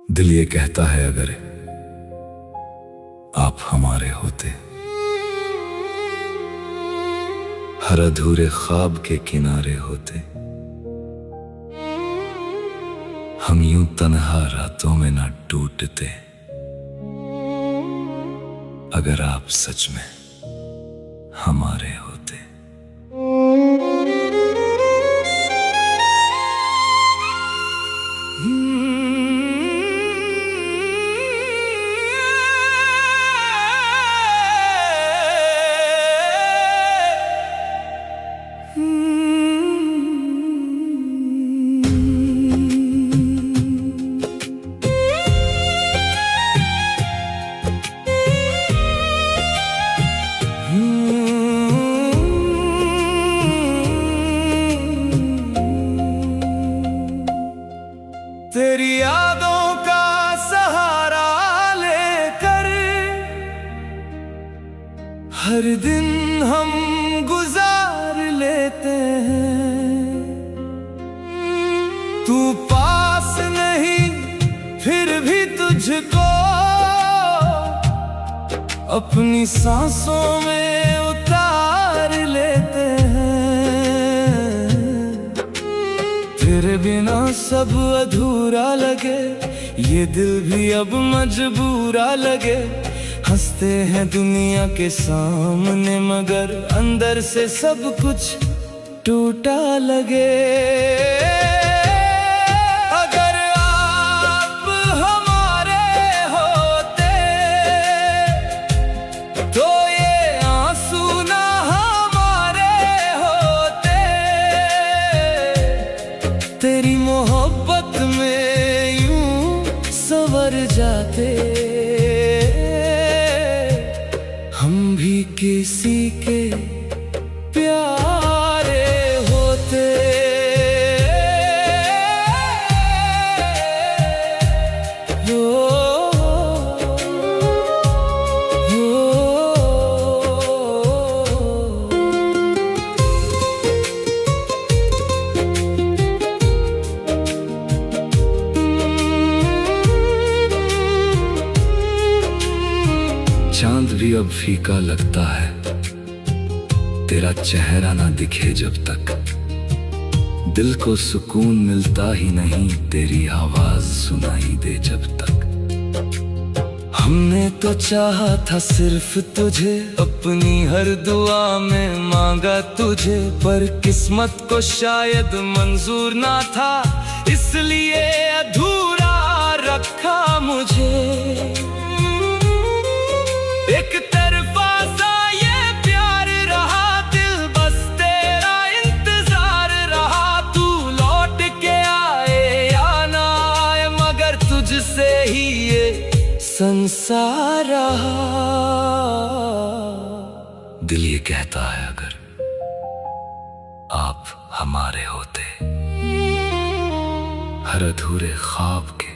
दिल ये कहता है अगर आप हमारे होते, हर अधूरे ख्वाब के किनारे होते, हम यूं तन्हा रातों में ना टूटते, अगर आप सच में हमारे होते। तेरी यादों का सहारा लेकर हर दिन हम गुजार लेते हैं। तू पास नहीं फिर भी तुझको अपनी सांसों में उतार लेते हैं। तेरे बिना सब अधूरा लगे, ये दिल भी अब मजबूरा लगे। हंसते हैं दुनिया के सामने मगर अंदर से सब कुछ टूटा लगे। अगर आप हमारे होते तो ये आंसू ना हमारे होते। तेरी मोहब्बत में यूं संवर जाते, हम भी किसी के प्यारे होते। चांद भी अब फीका लगता है, तेरा चेहरा ना दिखे जब तक। दिल को सुकून मिलता ही नहीं, तेरी आवाज सुनाई दे जब तक। हमने तो चाहा था सिर्फ तुझे, अपनी हर दुआ में मांगा तुझे, पर किस्मत को शायद मंजूर ना था, इसलिए अधूरा रखा मुझे। एक तरफा सा ये प्यार रहा, दिल बस तेरा इंतजार रहा। तू लौट के आए या ना आए, मगर तुझसे ही ये संसार रहा। दिल ये कहता है अगर आप हमारे होते, हर अधूरे ख्वाब के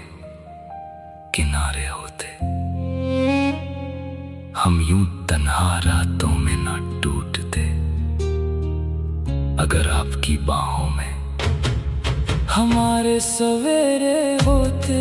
किनारे होते, हम यूं तन्हा रातों में ना टूटते, अगर आपकी बाहों में हमारे सवेरे होते।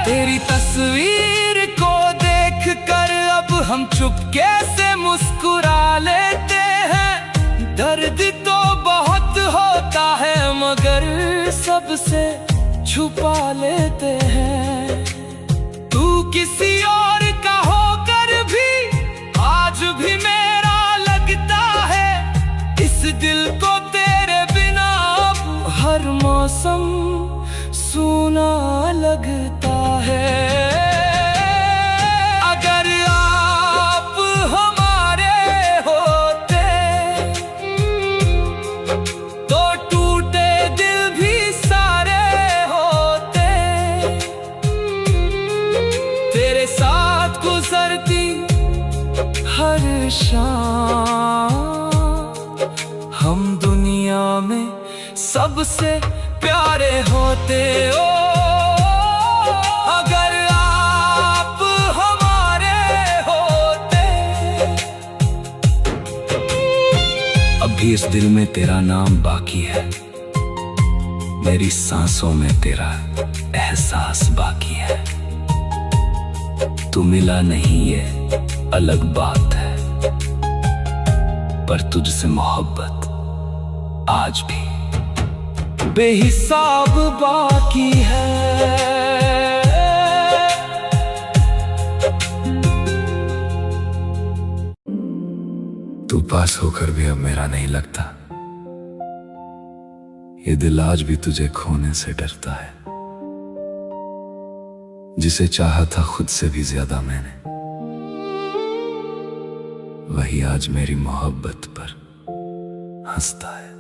तेरी तस्वीर को देख कर अब हम चुपके से मुस्कुरा लेते हैं। दर्द तो बहुत होता है मगर सबसे छुपा लेते हैं। तू किसी और का होकर भी आज भी मेरा लगता है। इस दिल को तेरे बिना अब हर मौसम सूना लगता है। अगर आप हमारे होते तो टूटे दिल भी सारे होते। तेरे साथ गुजरती हर शाम हम दुनिया में सबसे प्यारे होते। ओ अगर आप हमारे होते। अभी इस दिल में तेरा नाम बाकी है, मेरी सांसों में तेरा एहसास बाकी है। तू मिला नहीं ये अलग बात है, पर तुझसे मोहब्बत आज भी बेहिसाब बाकी है। तू पास होकर भी अब मेरा नहीं लगता, ये दिल आज भी तुझे खोने से डरता है। जिसे चाहा था खुद से भी ज्यादा मैंने, वही आज मेरी मोहब्बत पर हंसता है।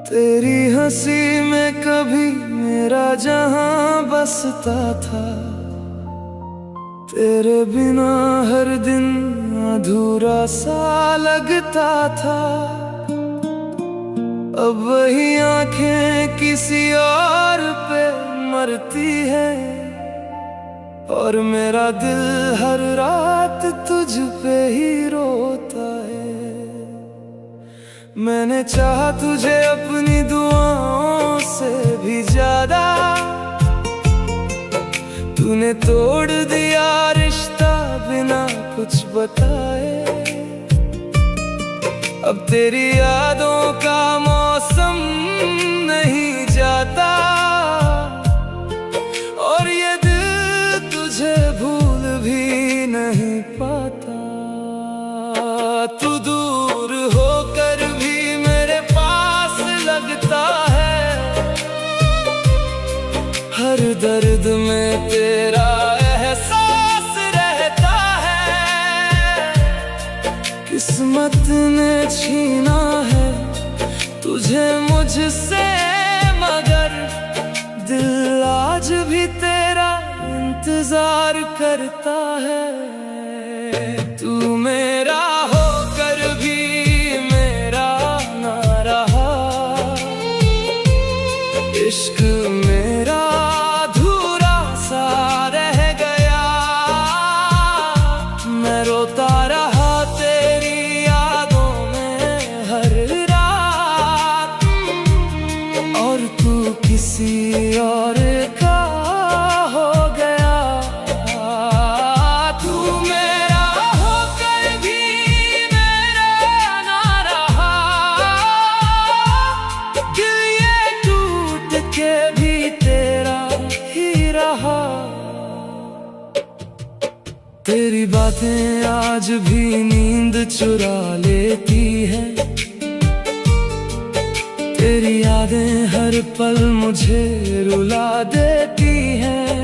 तेरी हंसी में कभी मेरा जहां बसता था, तेरे बिना हर दिन अधूरा सा लगता था। अब वही आंखें किसी और पे मरती है, और मेरा दिल हर रात तुझ पे ही रोता है। मैंने चाहा तुझे अपनी दुआओं से भी ज्यादा, तूने तोड़ दिया रिश्ता बिना कुछ बताए। अब तेरी यादों का मौसम नहीं जाता, और ये दिल तुझे भूल भी नहीं पाता। तू दूर होकर भी मेरे पास लगता है, हर दर्द में तेरा एहसास रहता है। किस्मत ने छीना है तुझे मुझसे, मगर दिल आज भी तेरा इंतजार करता है। तू मेरा होकर भी मेरा ना रहा, इश्क मेरा अधूरा सा रह गया। मैं रोता रहा तेरी यादों में हर रात, और तू किसी और का हो गया। तू मेरा होकर भी मेरा ना रहा, दिल ये टूट के भी तेरा ही रहा। तेरी बातें आज भी नींद चुरा लेती है, तेरी यादें हर पल मुझे रुला देती हैं।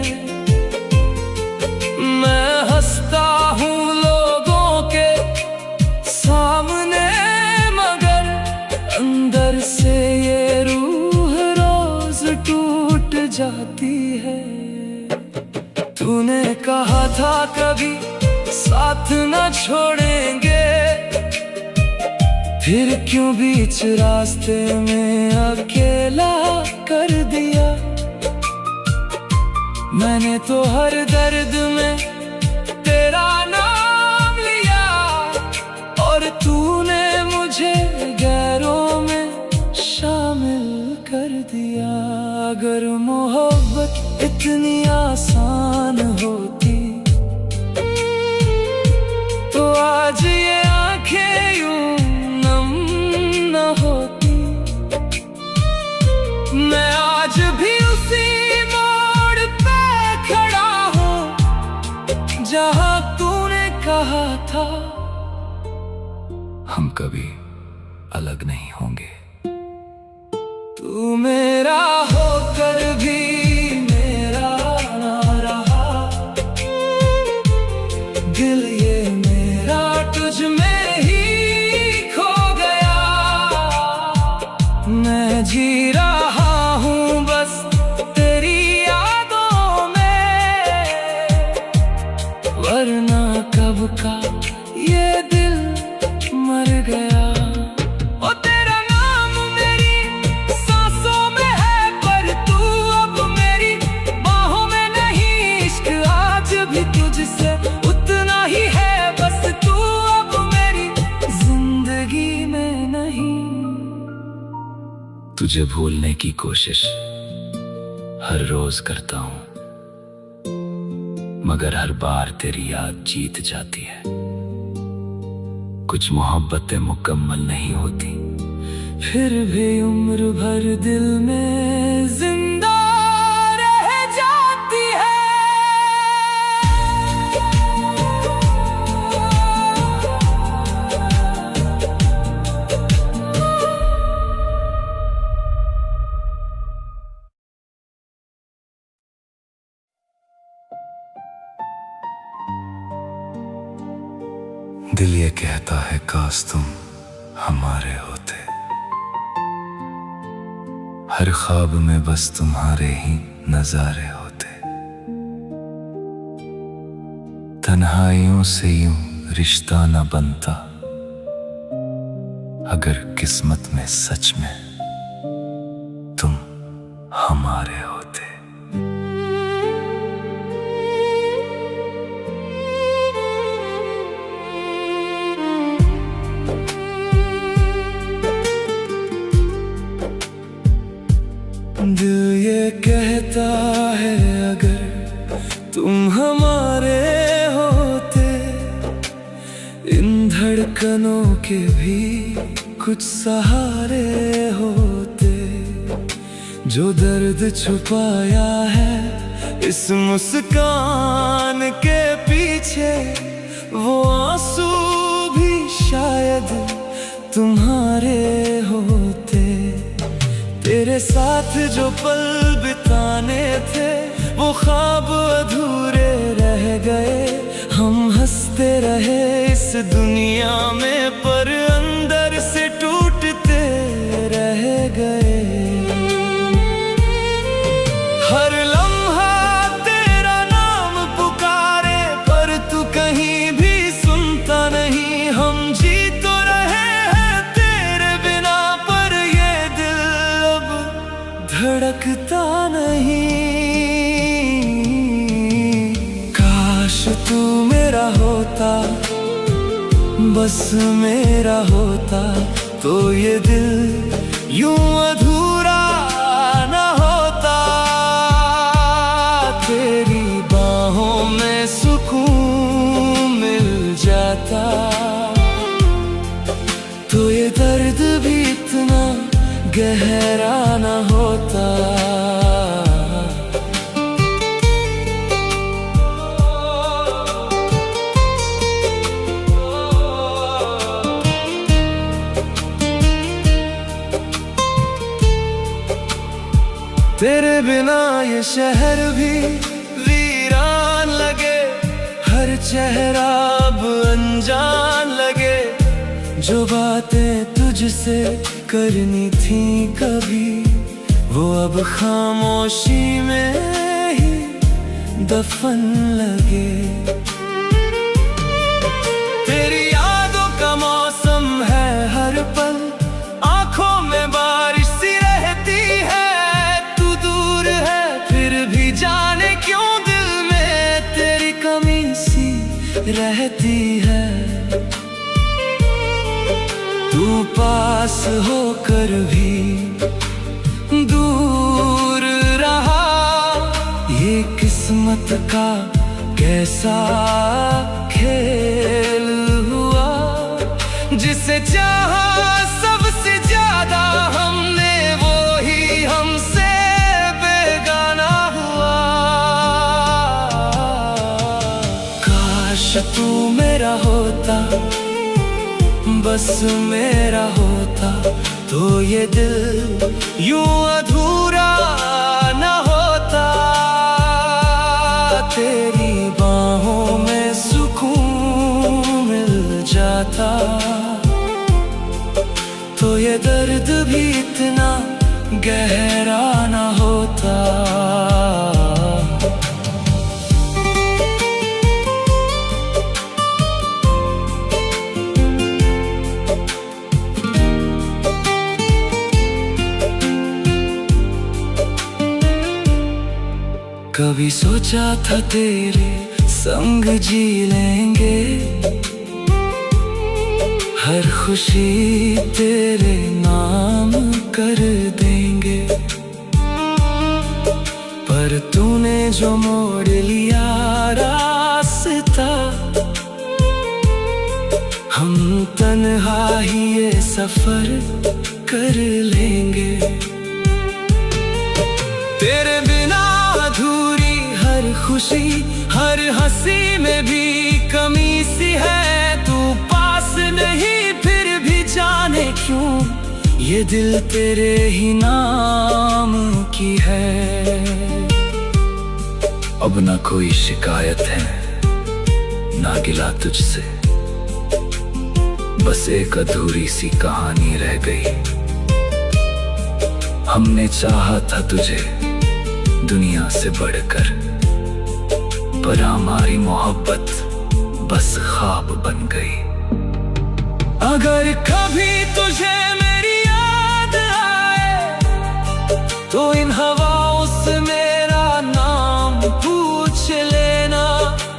मैं हंसता हूँ लोगों के सामने, मगर अंदर से ये रूह रोज टूट जाती है। तूने कहा था कभी साथ न छोड़ेंगे, फिर क्यों बीच रास्ते में अकेला कर दिया। मैंने तो हर दर्द में तेरा नाम लिया, और तूने मुझे गैरों में शामिल कर दिया। अगर मोहब्बत इतनी आसान होती, तो आज ये आंखें यूं नम न होती। मैं आज भी उसी मोड़ पे खड़ा हूँ जहाँ तूने कहा था हम कभी अलग नहीं होंगे। तू मेरा होकर भी मेरा ना रहा, दिल ये मेरा तुझ में ही खो गया। मैं जी रहा हूँ बस तेरी यादों में, वरना कब का ये दिल मर गया। ओ तुझे भूलने की कोशिश हर रोज करता हूं, मगर हर बार तेरी याद जीत जाती है। कुछ मोहब्बतें मुकम्मल नहीं होती, फिर भी उम्र भर दिल में जिंदा रह जाती है। दिल ये कहता है काश तुम हमारे होते, हर ख्वाब में बस तुम्हारे ही नजारे होते। तन्हाइयों से यूं रिश्ता न बनता, अगर किस्मत में सच में तुम हमारे होते। दिल ये कहता है अगर तुम हमारे होते, इन धड़कनों के भी कुछ सहारे होते। जो दर्द छुपाया है इस मुस्कान के पीछे, वो आंसू भी शायद तुम्हारे होते। तेरे साथ जो पल बिताने थे वो ख्वाब अधूरे रह गए। हम हंसते रहे इस दुनिया में, पर अंदर से टूटते रह गए। हर लम्हा तेरा नाम पुकारे, पर तू कहीं भी सुनता नहीं। हम जी तो रहे हैं तेरे बिना, पर ये दिल अब धड़कता नहीं। काश तू मेरा होता, बस मेरा होता, तो ये दिल यूं अधूरा न होता। तेरी बाहों में सुकून मिल जाता, तो ये दर्द भी इतना गहरा न होता। तेरे बिना ये शहर भी वीरान लगे, हर चेहरा अब अनजान लगे। जो बातें तुझसे करनी थी कभी, वो अब खामोशी में ही दफन लगे। तेरी यादों का मौसम है हर पल, आंखों में बारिश सी रहती है। तू दूर है फिर भी जाने क्यों दिल में तेरी कमी सी रहती है। तू पास होकर भी दूर रहा, ये किस्मत का कैसा खेल हुआ। जिसे चाहा सबसे ज्यादा हमने, वो ही हमसे बेगाना हुआ। काश तू मेरा होता, बस मेरा होता, तो ये दिल यूं अधूरा न होता। तेरी बाहों में सुकून मिल जाता, तो ये दर्द भी इतना गहरा न होता। कभी सोचा था तेरे संग जी लेंगे, हर खुशी तेरे नाम कर देंगे। तूने जो मोड़ लिया रास्ता, हम तन्हा ही ये सफर कर लेंगे। तेरे बिना अधूरी हर खुशी, हर हंसी में भी कमी सी है। तू पास नहीं फिर भी जाने क्यों ये दिल तेरे ही नाम की है। अब ना कोई शिकायत है ना गिला तुझसे, बस एक अधूरी सी कहानी रह गई। हमने चाहा था तुझे दुनिया से बढ़कर, पर हमारी मोहब्बत बस ख्वाब बन गई। अगर कभी तुझे मेरी याद आए तो इन हवाओं से मेरा नाम पूछ लेना।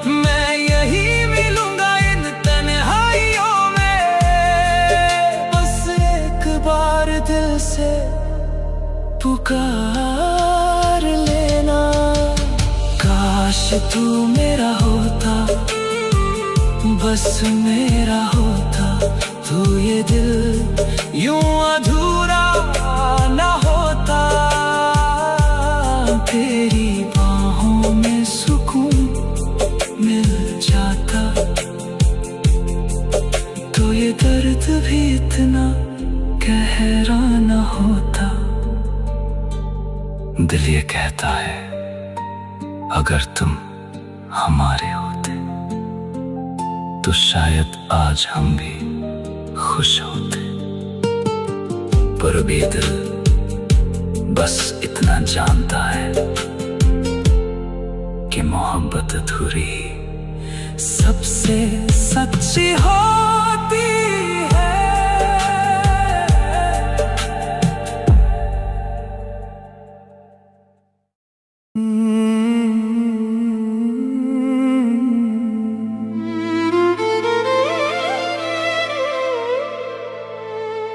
मैं यही मिलूंगा इन तन्हाइयों में, बस एक बार दिल से पुकार लेना। काश तू मेरा होता, बस मेरा होता, तो ये दिल यूं अधूरा ना होता। तेरी बाहों में सुकून मिल जाता, तो ये दर्द भी इतना गहरा ना होता। दिल ये कहता है अगर तुम हमारे होते तो शायद आज हम भी खुश होते, पर अब ये दिल बस इतना जानता है कि मोहब्बत अधूरी सबसे सच्ची होती है।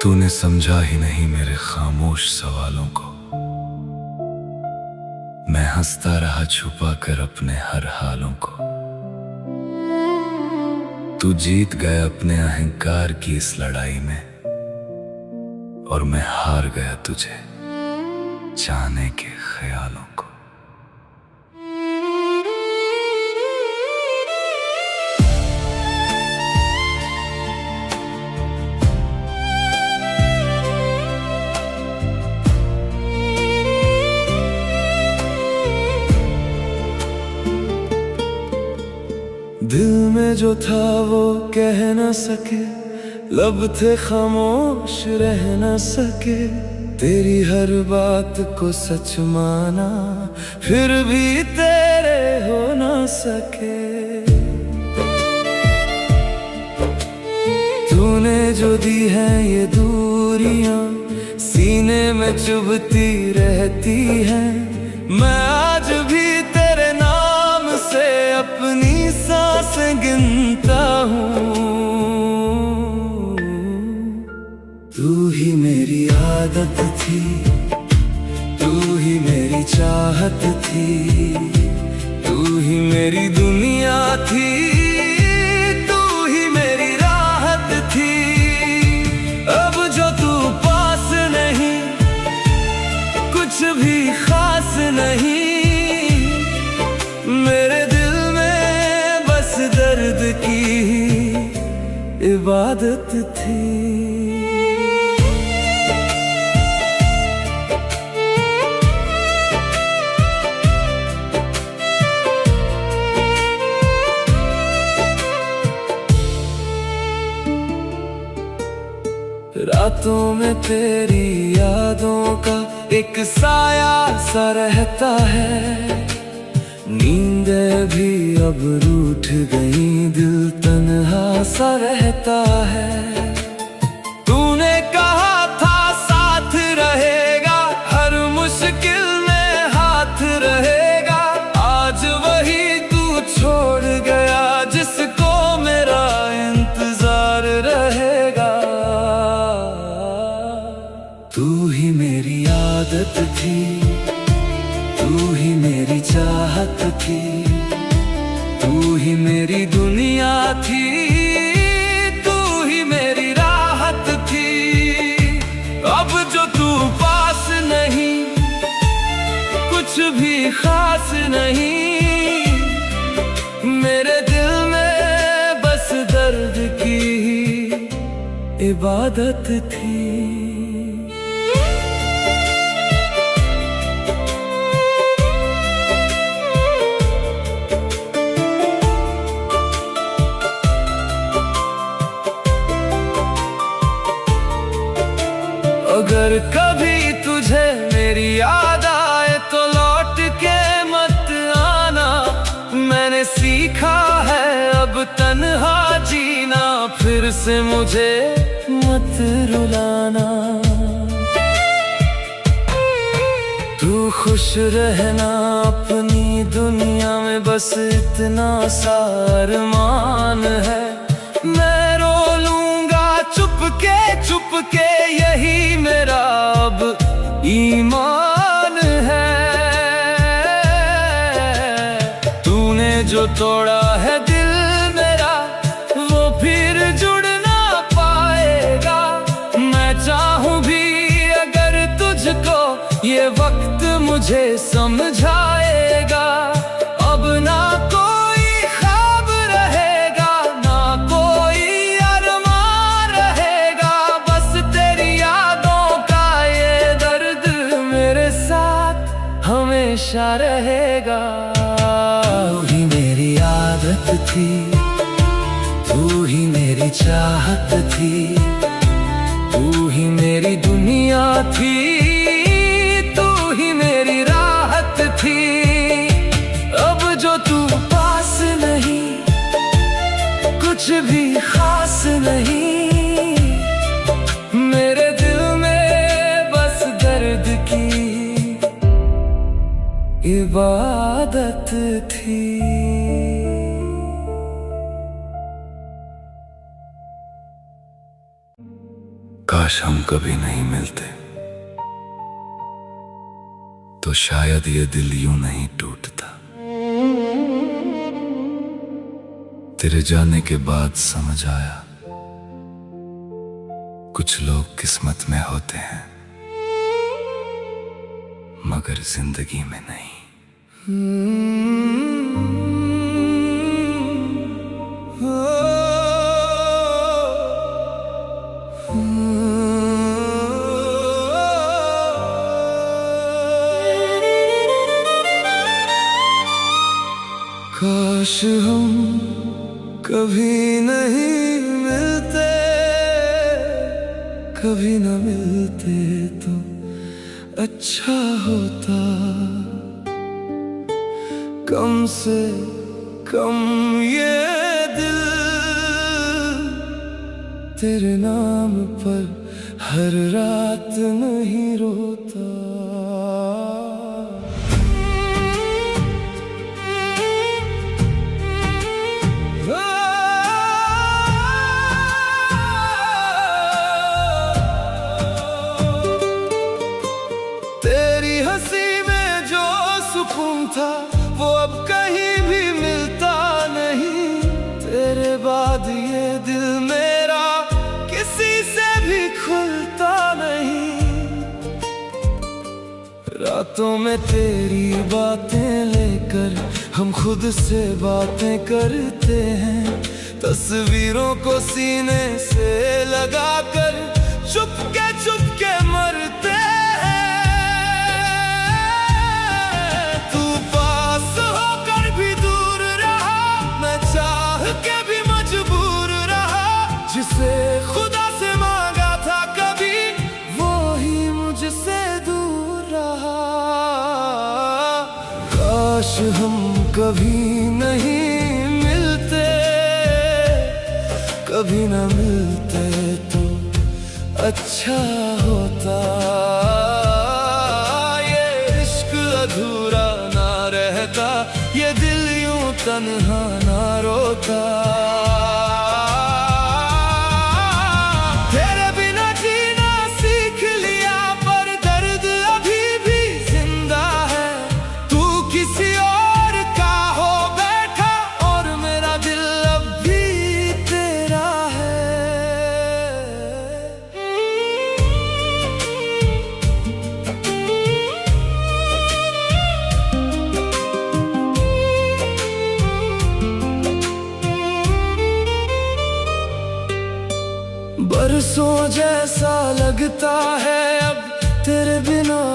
तूने समझा ही नहीं मेरे खामोश सवालों को, मैं हंसता रहा छुपा कर अपने हर हालों को। तू जीत गया अपने अहंकार की इस लड़ाई में, और मैं हार गया तुझे चाहने के ख्यालों को। दिल में जो था वो कह न सके, लब थे खामोश रह न सके। तेरी हर बात को सच माना, फिर भी तेरे हो न सके। तूने जो दी है ये दूरियां, सीने में चुभती रहती हैं। मैं आज भी तेरे नाम से अपनी सांसें गिनता हूँ। तू ही मेरी आदत थी, तू ही मेरी चाहत थी, तू ही मेरी दुनिया थी, तू ही मेरी राहत थी। अब जो तू पास नहीं, कुछ भी खास नहीं। मेरे दिल में बस दर्द की इबादत थी। रातों में तेरी यादों का एक साया सा रहता है। नींदें भी अब रूठ गई, दिल तन्हा सा रहता है। तूने कहा था साथ रहेगा, हर मुश्किल में हाथ रहेगा। आज वही तू छोड़ गया जिसको मेरा इंतजार रहेगा। तू ही मेरी आदत थी, तू तू ही मेरी चाहत थी, तू ही मेरी दुनिया थी, तू ही मेरी राहत थी। अब जो तू पास नहीं, कुछ भी खास नहीं, मेरे दिल में बस दर्द की ही इबादत थी। अगर कभी तुझे मेरी याद आए तो लौट के मत आना। मैंने सीखा है अब तन्हा जीना, फिर से मुझे मत रुलाना। तू खुश रहना अपनी दुनिया में, बस इतना सा अरमान है। मैं रो लूंगा चुपके चुपके, यही मेरा अब ईमान है। तूने जो तोड़ा है दिल मेरा, वो फिर जुड़ ना पाएगा। मैं चाहूं भी अगर तुझको, ये वक्त मुझे समझाएगा। अब ना कोई ख्वाब रहेगा, ना कोई अरमान रहेगा, बस तेरी यादों का ये दर्द मेरे साथ हमेशा रहेगा। तू ही मेरी आदत थी, तू ही मेरी चाहत थी, तू ही मेरी दुनिया थी, तू ही मेरी राहत थी। अब जो तू पास नहीं, कुछ भी खास नहीं, मेरे दिल में बस दर्द की इबादत थी। काश हम कभी नहीं मिलते, तो शायद ये दिल यूं नहीं टूटता। तेरे जाने के बाद समझ आया, कुछ लोग किस्मत में होते हैं मगर जिंदगी में नहीं। काश हम कभी नहीं मिलते, कभी न मिलते तो अच्छा होता। कम से कम ये दिल तेरे नाम पर हर रात नहीं रोता। तेरी हंसी में जो सुकून था, वो अब कहीं भी मिलता नहीं। तेरे बाद ये दिल मेरा किसी से भी खुलता नहीं। रातों में तेरी बातें लेकर हम खुद से बातें करते हैं। तस्वीरों को सीने से लगाकर चुपके चुपके मरते हैं। तू पास होकर भी दूर रहा, मैं चाह के भी मजबूर रहा। जिसे खुदा से मांगा था कभी, वो ही मुझसे दूर रहा। काश हम कभी नहीं मिलते, कभी न मिलते तो अच्छा होता। ये इश्क अधूरा ना रहता, ये दिल यूं तन्हा ना रोता। तेरे बिना जीना सीख लिया, पर दर्द अभी भी जिंदा है।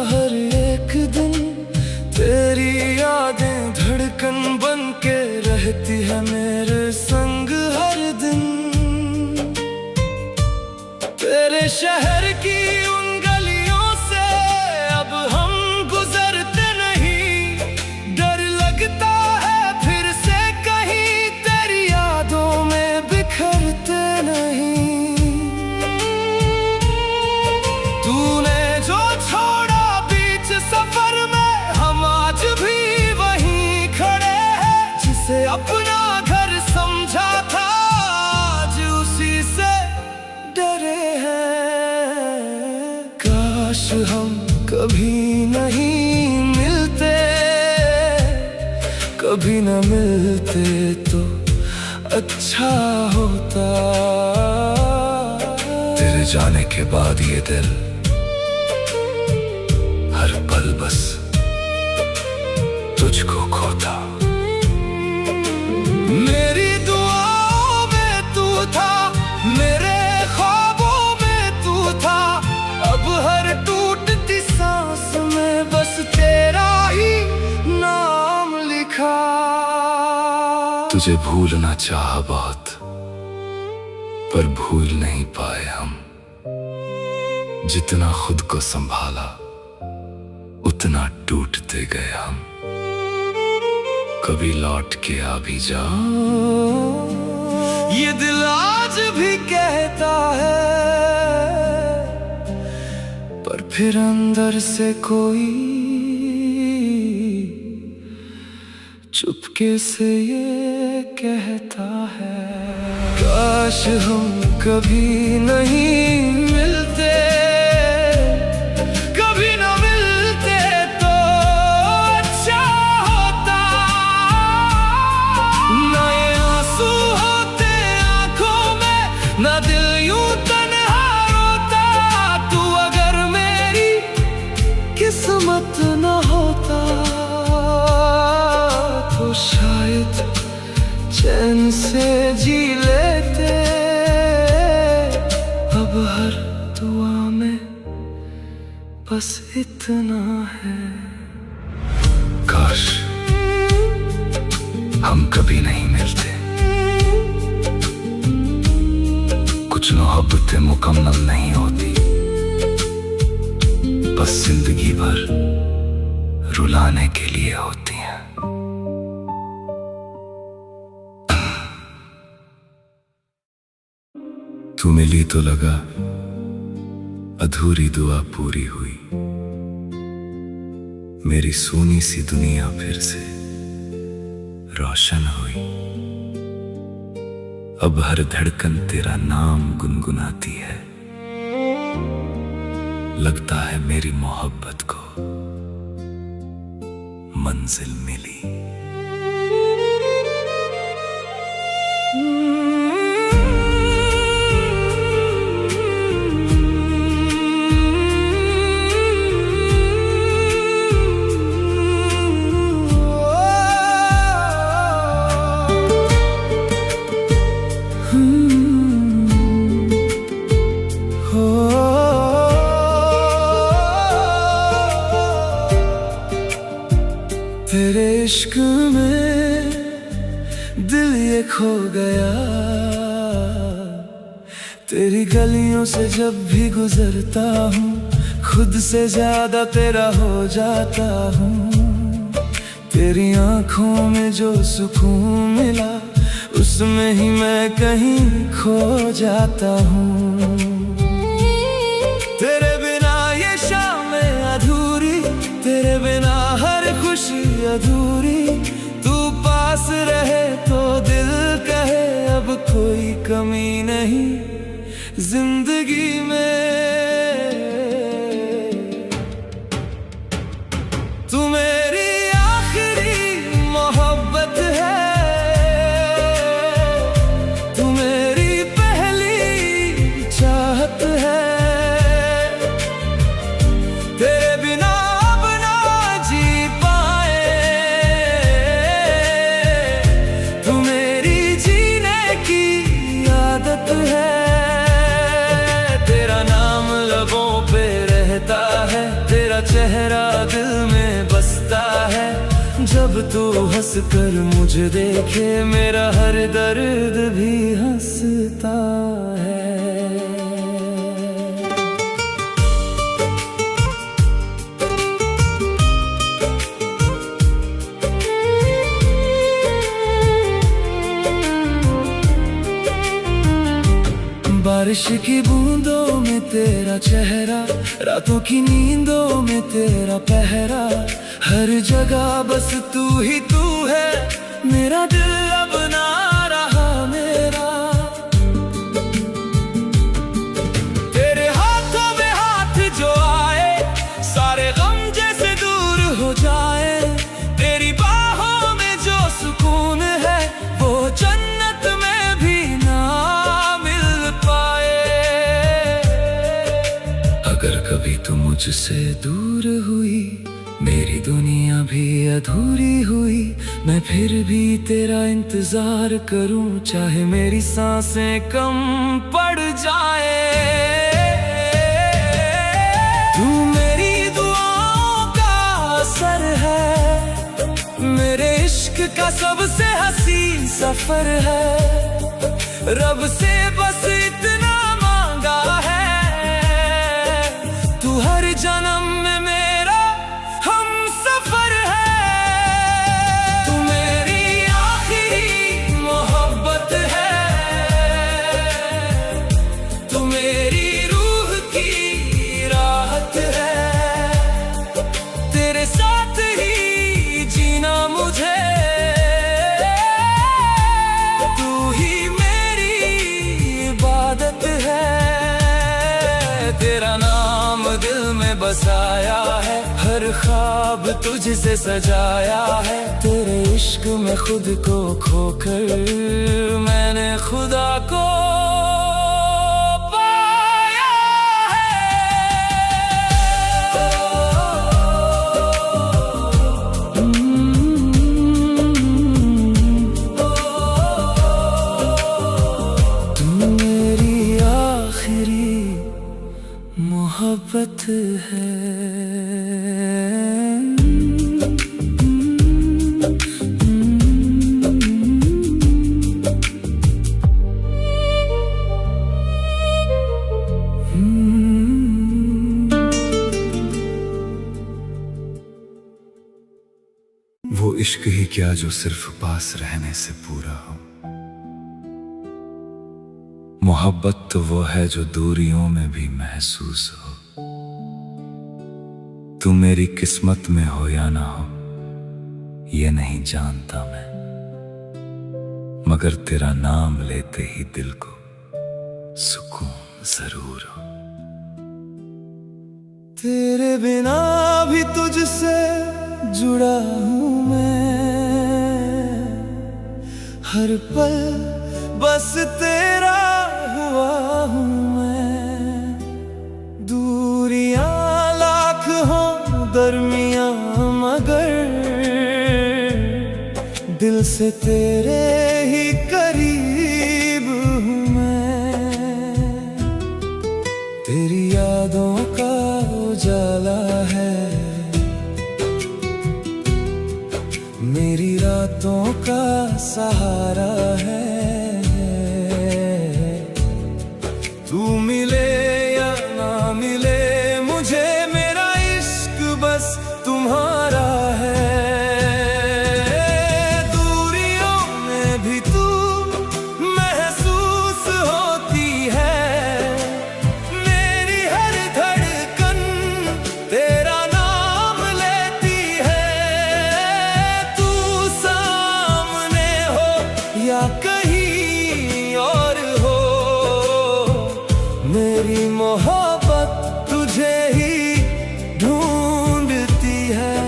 हर एक दिन तेरी यादें धड़कन बन के रहती है मेरे संग हर दिन। तेरे शहर की उन गलियों से अब हम गुजरते नहीं, डर लगता है फिर से कहीं तेरी यादों में बिखरते नहीं। तूने जो छोड़ा बीच सफर में, हम आज भी वहीं खड़े हैं। जिसे अपना घर समझा था आज उसी से डरे हैं। काश हम कभी नहीं मिलते, कभी न मिलते तो अच्छा होता। तेरे जाने के बाद ये दिल हर पल बस तुझको खोता। मेरी दुआओं में तू था, मेरे ख्वाबों में तू था। अब हर टूटती सांस में बस तेरा ही नाम लिखा। तुझे भूलना चाहा बहुत, पर भूल नहीं पाए हम। जितना खुद को संभाला उतना टूटते गए हम। कभी लौट के आ भी जा, ये दिल आज भी कहता है, पर फिर अंदर से कोई चुपके से ये कहता है। काश हम कभी नहीं मिलते, कभी न मिलते तो अच्छा होता। ना ये आंसू होते आंखों में, ना दिल यूं तन्हा रोता। तू अगर मेरी किस्मत न होता तो शायद चैन से जी लेते। अब हर दुआ में बस इतना है। काश हम कभी नहीं मिलते। कुछ मोहब्बतें मुकम्मल नहीं होती, बस जिंदगी भर रुलाने के लिए होती हैं। तू मिली तो लगा अधूरी दुआ पूरी हुई। मेरी सोनी सी दुनिया फिर से रोशन हुई। अब हर धड़कन तेरा नाम गुनगुनाती है। लगता है मेरी मोहब्बत को मंजिल मिली। तेरे इश्क में दिल ये खो गया। तेरी गलियों से जब भी गुजरता हूँ, खुद से ज्यादा तेरा हो जाता हूँ। तेरी आंखों में जो सुकून मिला, उसमें ही मैं कहीं खो जाता हूँ। तेरे बिना ये शामें अधूरी, तेरे बिना हर खुशी अधूरी। तू पास रहे तो दिल कहे अब कोई कमी नहीं जिंदगी में। तू मेरी आखिरी मोहब्बत है, तू मेरी पहली चाहत है। तेरे बिना अब ना जी पाए, तू मेरी जीने की आदत है। तेरा नाम चेहरा दिल में बसता है। जब तू हंस कर मुझे देखे मेरा हर दर्द भी हंसता है। बारिश की बूंदों में तेरा चेहरा, रातों की नींदों में तेरा पहरा, हर जगह बस तू ही तू है। मेरा दिल अब ना रहा मेरा, तेरे हाथों में हाथ जो आए सारे गम जैसे दूर हो जाए। तेरी बाहों में जो सुकून है वो जन्नत में भी ना मिल पाए। अगर कभी तू मुझसे दूर हुई, मेरी दुनिया भी अधूरी हुई। मैं फिर भी तेरा इंतजार करूं, चाहे मेरी सांसें कम पड़ जाए। तू मेरी दुआओं का असर है, मेरे इश्क का सबसे हसीन सफर है। रब से बस इतना मांगा है, तू हर जन्म में मेरा हम सफर है। तू मेरी आखिरी मोहब्बत है, तू मेरी रूह की राहत है। तेरे साथ ही जीना मुझे, तू ही मेरी इबादत है। तेरा नाम दिल में बसाया है, हर ख्वाब तुझसे सजाया है। तेरे इश्क में खुद को खोकर मैंने खुदा को पाया है। तू मेरी आखिरी मोहब्बत है। वो इश्क ही क्या जो सिर्फ पास रहने से पूरा हो। मोहब्बत तो वो है जो दूरियों में भी महसूस हो। तू मेरी किस्मत में हो या ना हो ये नहीं जानता मैं, मगर तेरा नाम लेते ही दिल को सुकून जरूर हो। तेरे बिना भी तुझसे जुड़ा हूँ मैं, हर पल बस तेरा हुआ हूँ मैं। दूरियां लाख हों दरमियां मगर दिल से तेरे ही करीब हूँ मैं। तेरी यादों का उजाला है, मेरी रातों का सहारा है। तू मिले या ना मिले मुझे मेरा इश्क बस तुम्हारा है। दूरियों में भी तू महसूस होती है, मेरी हर धड़कन तेरा नाम लेती है। तू सामने हो या कहीं और हो, मेरी मोहब्बत तुझे ही ढूंढती है।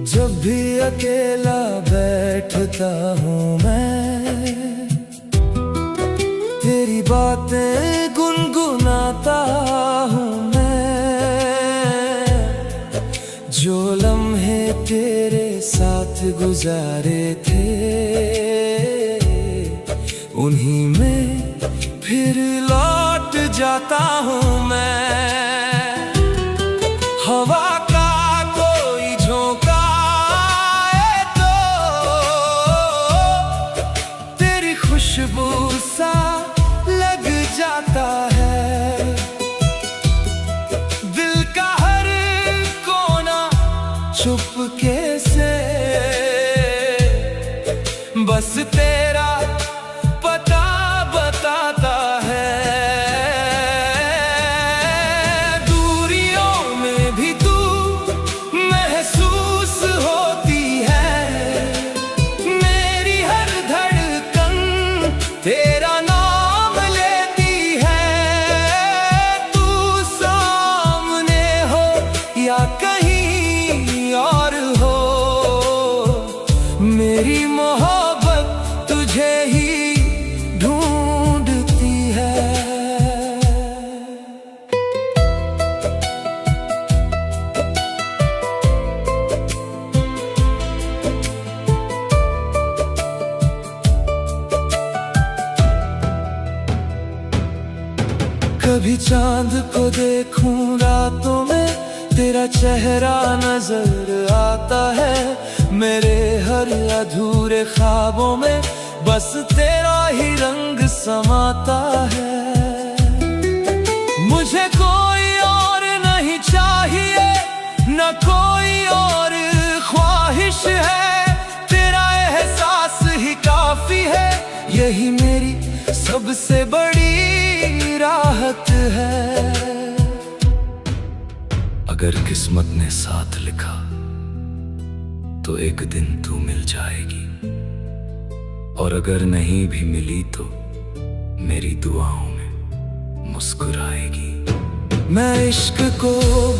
जब भी अकेला बैठता हूँ मैं, तेरी बातें गुनगुनाता हूँ मैं। जो लम्हे तेरे साथ गुजारे थे उन्हीं में फिर लौट जाता हूँ मैं। हवा का कोई झोंका आए तो तेरी खुशबू सा लग जाता है। दिल का हर कोना चुपके से बस तेरा पता बताता है। दूरियों में भी तू महसूस होती है। मेरी हर धड़कन तेरा नाम लेती है। तू सामने हो या कहीं और हो, मेरी मोहब्बत तुझे ही ढूंढती है। कभी चांद को देखूं रातों में, तेरा चेहरा नजर आता है। मेरे हर अधूरे ख्वाबों में बस तेरा ही रंग समाता है। मुझे कोई और नहीं चाहिए, न कोई और ख्वाहिश है। तेरा एहसास ही काफी है, यही मेरी सबसे बड़ी राहत है। अगर किस्मत ने साथ लिखा तो एक दिन तू मिल जाएगी, और अगर नहीं भी मिली तो मेरी दुआओं में मुस्कुराएगी। मैं इश्क को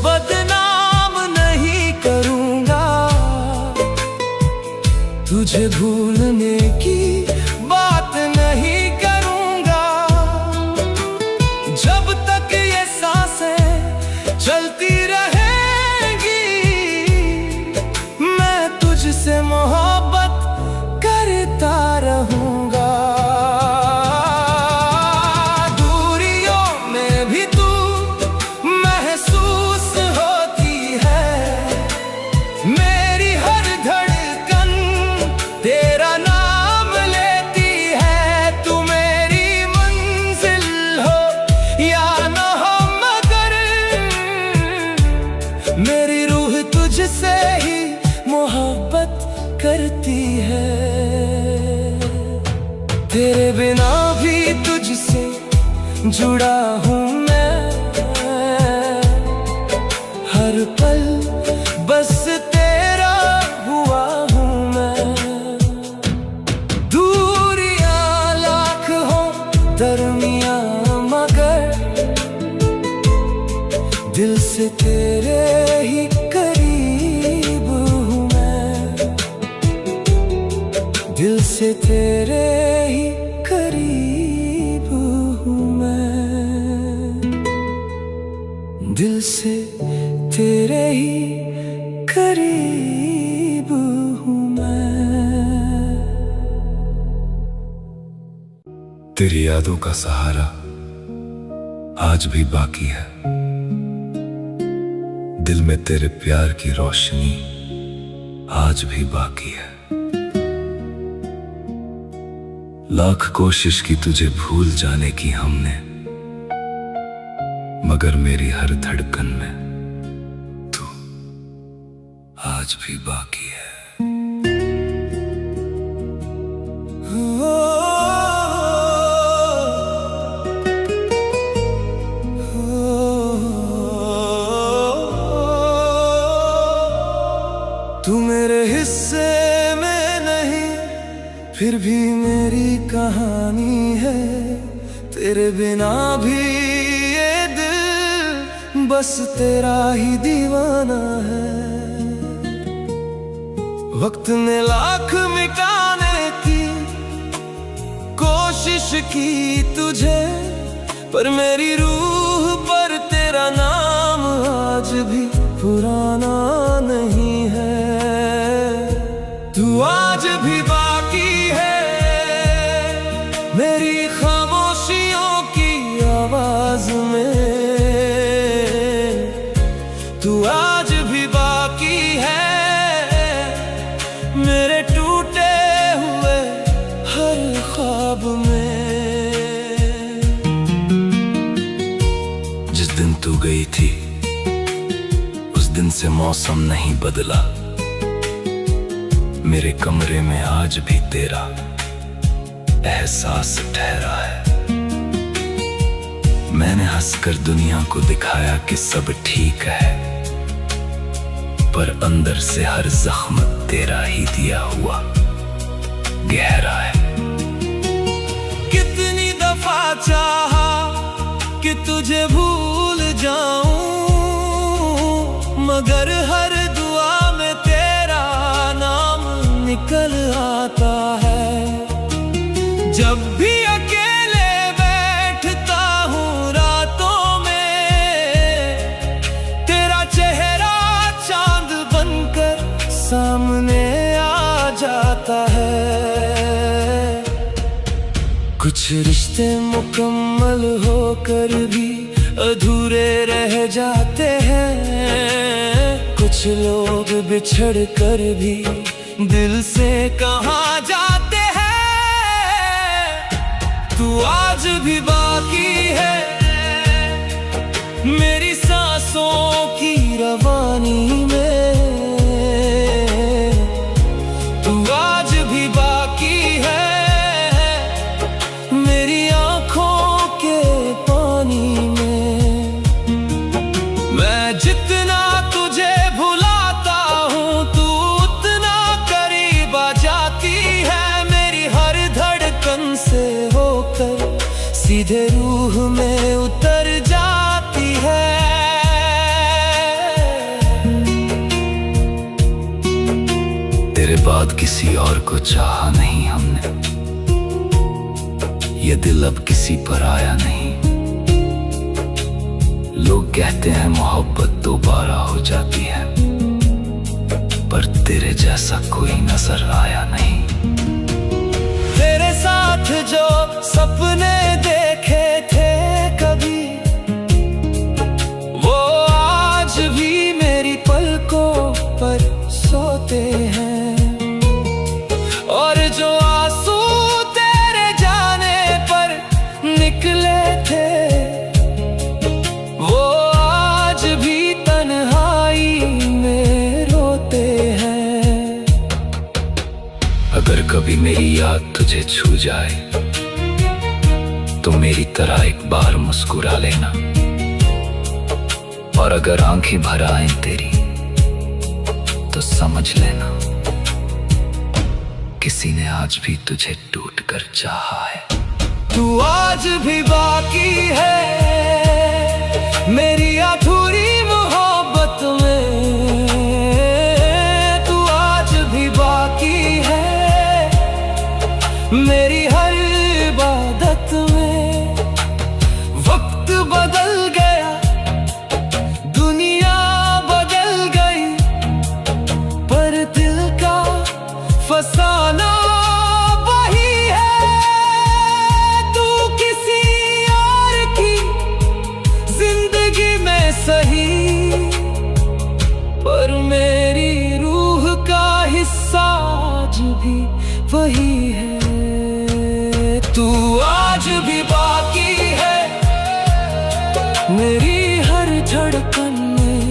बदनाम नहीं करूंगा, तुझे भूलने की बात नहीं करूंगा। जब तक ये सांसें चलती रहेंगी, मैं तुझसे मोहब्बत करता रहूंगा। दूरियों में भी तू महसूस होती है। मेरी हर धड़कन तेरा नाम लेती है। तू मेरी मंजिल हो या न हो, मगर मेरी रूह तुझसे ही मोहब्बत करती है। तेरे बिना भी तुझसे जुड़ा हूँ मैं, हर पल बस तेरा हुआ हूँ मैं। दूरियां लाख हो दरमियां, मगर दिल से तेरे ही करीब हूँ मैं। दिल से तेरे ही करीब हूँ मैं। दिल से तेरे ही करीब हूँ मैं। तेरी यादों का सहारा आज भी बाकी है। दिल में तेरे प्यार की रोशनी आज भी बाकी है। लाख कोशिश की तुझे भूल जाने की हमने, मगर मेरी हर धड़कन में तू आज भी बाकी है। तू मेरे हिस्से में नहीं, फिर भी मेरी कहानी है। तेरे बिना भी ये दिल बस तेरा ही दीवाना है। वक्त ने लाख मिटाने की कोशिश की तुझे, पर मेरी रूह पर तेरा नाम आज भी पुराना नहीं है। तू आज भी बाकी है, मेरी खामोशियों की आवाज तू गई थी उस दिन से मौसम नहीं बदला, मेरे कमरे में आज भी तेरा एहसास ठहरा है। मैंने हंसकर दुनिया को दिखाया कि सब ठीक है, पर अंदर से हर जख्म तेरा ही दिया हुआ गहरा है। कितनी दफा चाहा कि तुझे भूल जाऊं, मगर हर दुआ में तेरा नाम निकल आता है। जब भी अकेले बैठता हूँ रातों में, तेरा चेहरा चांद बनकर सामने आ जाता है। कुछ रिश्ते मुकम्मल होकर भी अधूरे रह जाते हैं, कुछ लोग बिछड़ कर भी दिल से कहाँ जाते हैं। तू आज भी बाकी है मेरी सांसों की रवानी में, तू आज भी बाकी है मेरी आंखों के पानी में। मैं जितना तुझे भुलाता हूँ तू उतना करीब आ जाती है, मेरी हर धड़कन से होकर सीधे रूह में उतर जाती है। तेरे बाद किसी और को चाहा नहीं हमने, ये दिल अब किसी पर आया नहीं। लोग कहते हैं मोहब्बत दोबारा हो जाती है, पर तेरे जैसा कोई नजर आया नहीं। तेरे साथ जो सपने देखे थे कभी, वो आज भी मेरी पलकों पर सोते हैं, और जो आंसू तेरे जाने पर निकले थे, वो आज भी तन्हाई में रोते हैं। अगर कभी मेरी याद तुझे छू जाए तो मेरी तरह एक बार मुस्कुरा लेना, और अगर आंखें भर आए तेरी तो समझ लेना किसी ने आज भी तुझे टूट कर चाहा है। तू आज भी बाकी है मेरी अधूरी मोहब्बत में, तू आज भी बाकी है मेरी हर इबादत में। वक्त बदल गया, दुनिया बदल गई, पर दिल का फसाना वही है। तू किसी और की जिंदगी में सही, पर मेरी रूह का हिस्सा आज भी वही है। तू आज भी बाकी है मेरी हर धड़कन में,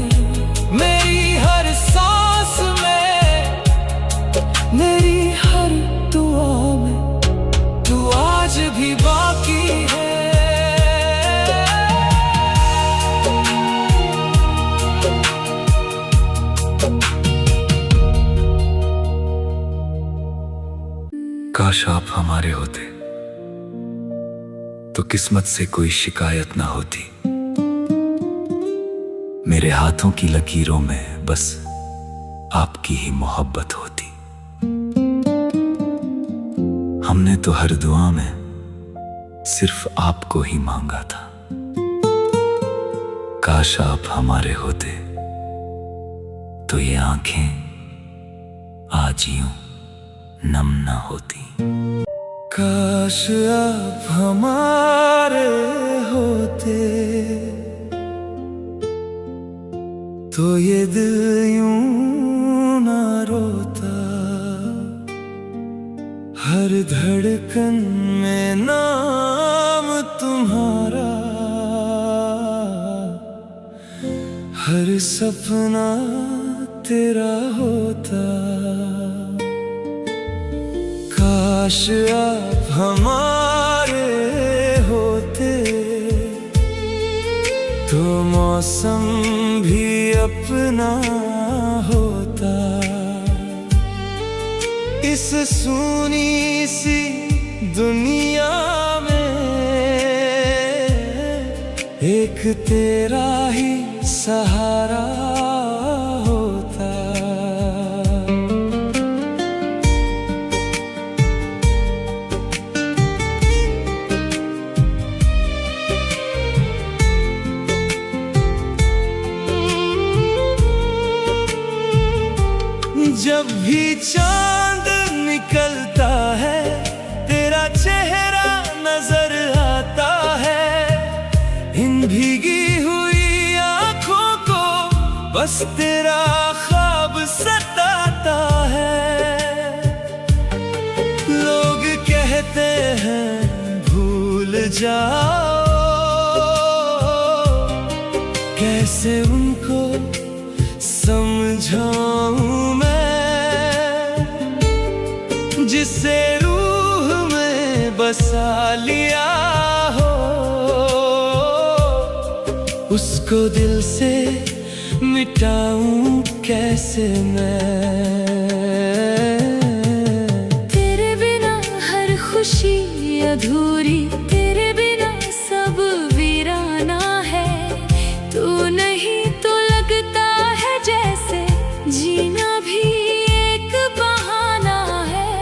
मेरी हर सांस में, मेरी हर दुआ में। तू आज भी बाकी है। काश आप हमारे होते तो किस्मत से कोई शिकायत ना होती। मेरे हाथों की लकीरों में बस आपकी ही मोहब्बत होती। हमने तो हर दुआ में सिर्फ आपको ही मांगा था। काश आप हमारे होते तो ये आंखें आज यूं नम ना होती। काश आप हमारे होते तो ये दिल यूं ना रोता, हर धड़कन में नाम तुम्हारा हर सपना तेरा होता। काश आप हमारे होते तो मौसम भी अपना होता। इस सूनी सी दुनिया में एक तेरा ही सहारा होता। जब भी चांद निकलता है तेरा चेहरा नजर आता है। इन भीगी हुई आंखों को बस तेरा ख्वाब सताता है। लोग कहते हैं भूल जाओ, कैसे उनको समझाऊं मैं, जिसे रूह में बसा लिया हो उसको दिल से मिटाऊं कैसे मैं। तेरे बिना हर खुशी अधूरी, तेरे बिना सब वीराना है। तू नहीं तो लगता है जैसे जीना भी एक बहाना है।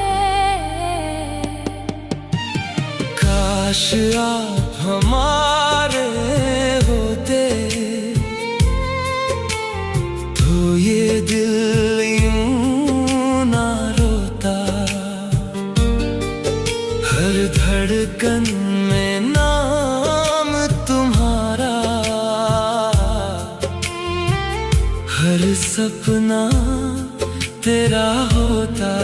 काश आप हमारे होते तो ये दिल यूं ना रोता। हर धड़कन में नाम तुम्हारा, हर सपना तेरा होता।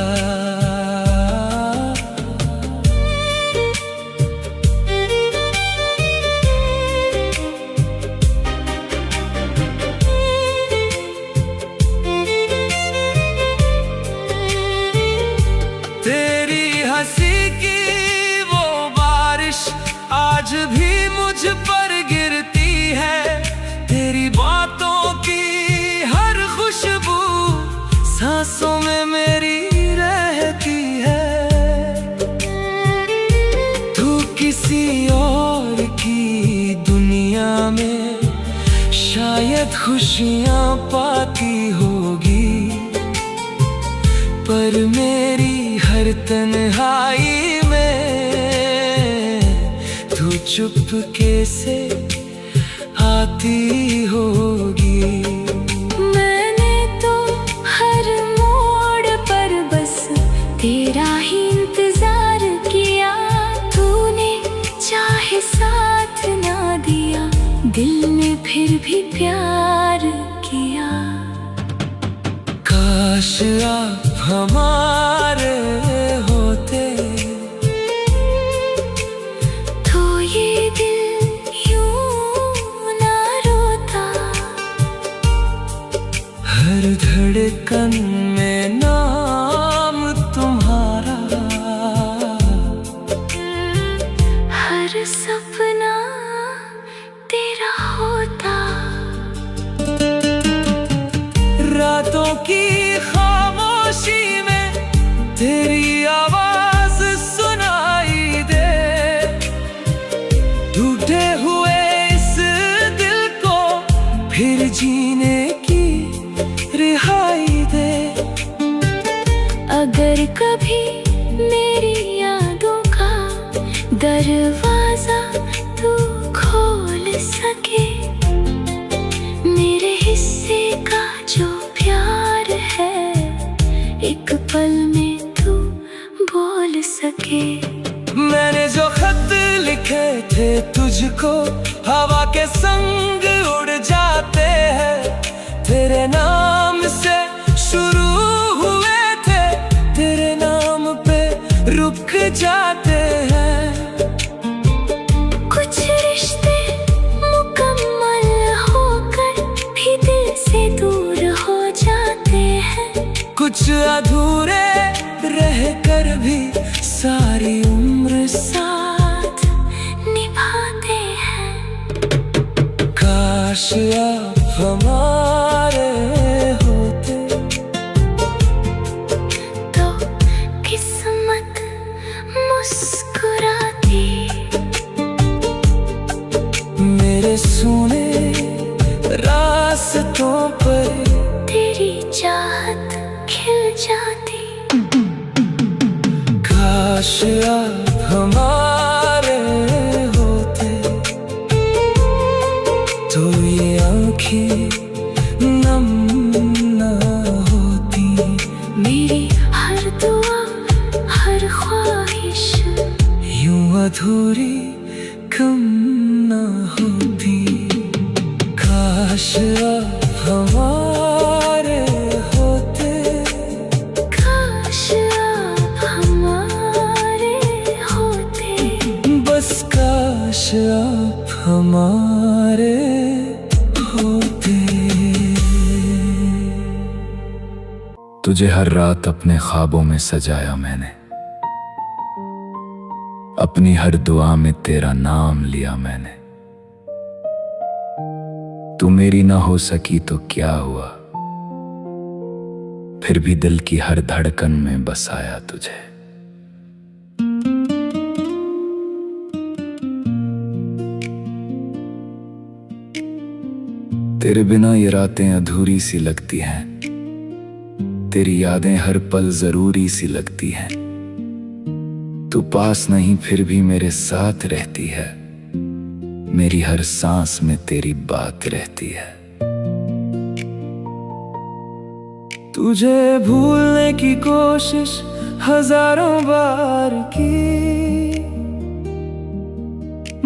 तेरी हंसी की वो बारिश आज भी मुझ पर गिरती है। तेरी बातों की हर खुशबू सांसों में मेरी रहती है। तू किसी और की दुनिया में शायद खुशियां पाती होगी, पर मेरी हर तन्हाई में तू चुपके से आती होगी। मैंने तो हर मोड़ पर बस तेरा ही इंतजार किया। तूने चाहे साथ ना दिया, दिल ने फिर भी प्यार किया। काश आप हमारे होते तो ये दिल यूं ना रोता। हर धड़कन में नाम तुम्हारा, हर सपना तेरा होता। रातों की खामोशी में तेरी आवाज सुनाई दे। टूटे हुए इस दिल को फिर जीने की रिहाई दे। अगर कभी मेरी यादों का दरवाजा तू खोल सके, मेरे हिस्से का जो प्यार है एक पल में तू बोल सके। मैंने जो खत लिखे थे तुझको हवा के संग उड़ जाते हैं। तेरे नाम से शुरू हुए थे, तेरे नाम पे रुक जाते हैं। भी सारी उम्र साथ निभाते हैं। काश आप हमारे होते तो किस्मत मुस्कुराती, मेरे सुने रास्तों पर तेरी चाहत खिल जाती। काश आप हमारे होते तो ये आँखें नम न होती। मेरी हर दुआ हर ख्वाहिश यूं अधूरी कम न होती। काश आप हमारे होते, काश आप हमारे होते, बस काश आप हमारे होते। तुझे हर रात अपने ख्वाबों में सजाया मैंने, अपनी हर दुआ में तेरा नाम लिया मैंने। तू मेरी ना हो सकी तो क्या हुआ, फिर भी दिल की हर धड़कन में बसाया तुझे। तेरे बिना ये रातें अधूरी सी लगती हैं, तेरी यादें हर पल जरूरी सी लगती हैं। तू पास नहीं फिर भी मेरे साथ रहती है, मेरी हर सांस में तेरी बात रहती है। तुझे भूलने की कोशिश हजारों बार की,